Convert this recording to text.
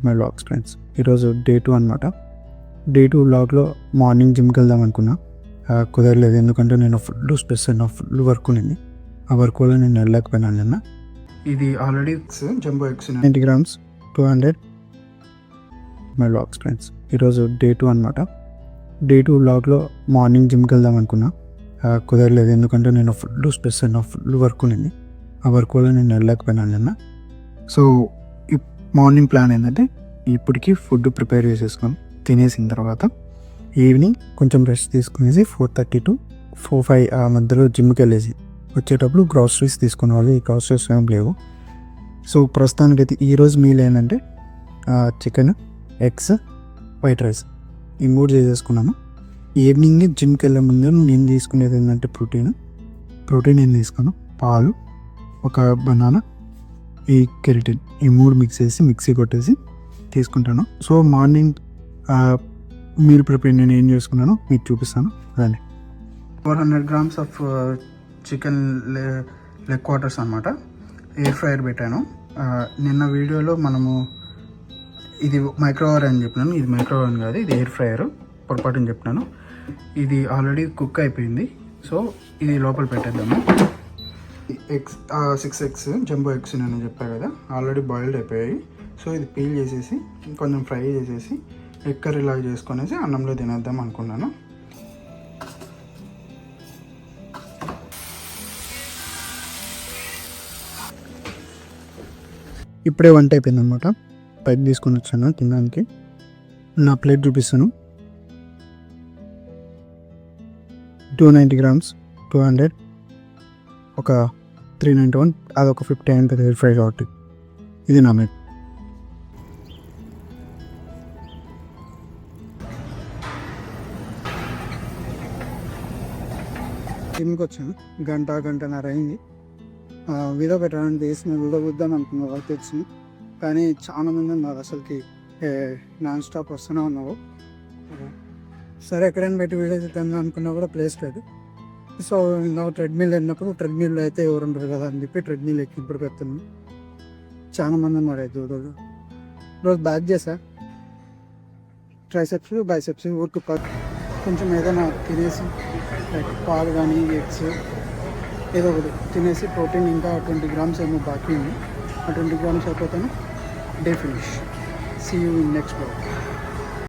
My vlogs friends. ఈరోజు day 2 అనమాట. Day 2 వ్లాగ్లో మార్నింగ్ జిమ్కి వెళ్దాం అనుకున్నా, కుదరలేదు. ఎందుకంటే నేను ఫుల్ వర్క్ ఉన్నింది. ఆ వర్క్ వల్ల నేను వెళ్ళలేకపోయినాను నిన్న. ఇది already jumbo eggs 90 grams 200. My vlogs friends. ఈరోజు డే 2 అనమాట. డే 2 వ్లాగ్లో మార్నింగ్ జిమ్కి వెళ్దాం అనుకున్నా, కుదరలేదు. ఎందుకంటే నేను ఫుల్ వర్క్ ఉన్నింది. ఆ వర్క్ వల్ల నేను వెళ్ళలేకపోయినాను నిన్న. సో మార్నింగ్ ప్లాన్ ఏంటంటే, ఇప్పటికి ఫుడ్ ప్రిపేర్ చేసేసుకొని తినేసిన తర్వాత ఈవినింగ్ కొంచెం రెస్ట్ తీసుకునేసి 4:30 to 4-5 ఆ మధ్యలో జిమ్కి వెళ్ళేసి వచ్చేటప్పుడు గ్రాసరీస్ తీసుకునే వాళ్ళు. ఈ గ్రాసరీస్ ఏం లేవు. సో ప్రస్తుతానికైతే ఈరోజు మీల్ ఏంటంటే చికెన్, ఎగ్స్, వైట్ రైస్ ఈ 3 చేసేసుకున్నాను. ఈవినింగ్ జిమ్కి వెళ్ళే ముందు నేను తీసుకునేది ఏంటంటే ప్రోటీన్ ఏం తీసుకోను, పాలు, ఒక బనానా, ఈ కెరటిన్, ఈ 3 మిక్స్ చేసి మిక్సీ కొట్టేసి తీసుకుంటాను. సో మార్నింగ్ మీల్ ప్రిపేర్ నేను ఏం చేసుకున్నానో మీకు చూపిస్తాను రండి. 400 grams of chicken leg quarters అనమాట. ఎయిర్ ఫ్రైయర్ పెట్టాను. నిన్న వీడియోలో మనము ఇది మైక్రోవేవ్ అని చెప్పినాను. ఇది మైక్రోవేవ్ అని కాదు, ఇది ఎయిర్ ఫ్రైయర్. పొరపాటుని చెప్పినాను. ఇది ఆల్రెడీ కుక్ అయిపోయింది. సో ఇది లోపల పెట్టేద్దాము. ఎగ్స్ 6 eggs జంబో ఎగ్స్ నేను చెప్పాను కదా, ఆల్రెడీ బాయిల్డ్ అయిపోయాయి. సో ఇది పీల్ చేసేసి కొంచెం ఫ్రై చేసేసి ఎగ్ కర్రీ లాగా చేసుకునేసి అన్నంలో తినేద్దాం అనుకున్నాను. ఇప్పుడే వంట అయిపోయింది అనమాట. పైకి తీసుకొని వచ్చాను తినడానికి. నా ప్లేట్ చూపిస్తాను. 290 grams 200, ఒక 391, అదొక 50 ఉంటుంది ఎయిర్ ఫ్రై కాబట్టి. ఇది నా ప్లేట్. జిమ్కి వచ్చాను. గంటన్నర అయింది. వీడియో పెట్టడానికి తీసిన వీడియో వద్దాం అనుకున్న వర్క్ వచ్చింది, కానీ చాలా మంది ఉన్నారు. అసలుకి నాన్ స్టాప్ వస్తూనే ఉన్నావు. సరే ఎక్కడైనా పెట్టి వీడియో తీద్దాం అనుకున్నా కూడా ప్లేస్ లేదు. సో ఇంకా ట్రెడ్మిల్ వెళ్ళినప్పుడు ట్రెడ్మిల్లో అయితే ఎవరు ఉండరు కదా అని చెప్పి ట్రెడ్మిల్ ఎక్కి ఇప్పుడు పెడుతున్నాను. చాలా మంది ఉన్నారు. అయితే రోజు బ్యాక్ చేసా, ట్రైసెప్స్, బైసెప్స్, ఊరికి కొంచెం ఏదైనా తినేసి పాలు కానీ ఎగ్స్ ఏదో ఒకటి తినేసి ప్రోటీన్ ఇంకా 20 grams ఏమో బాకీ ఉంది. ఆ 20 grams అయిపోతాను. Day finish. See you in next blog.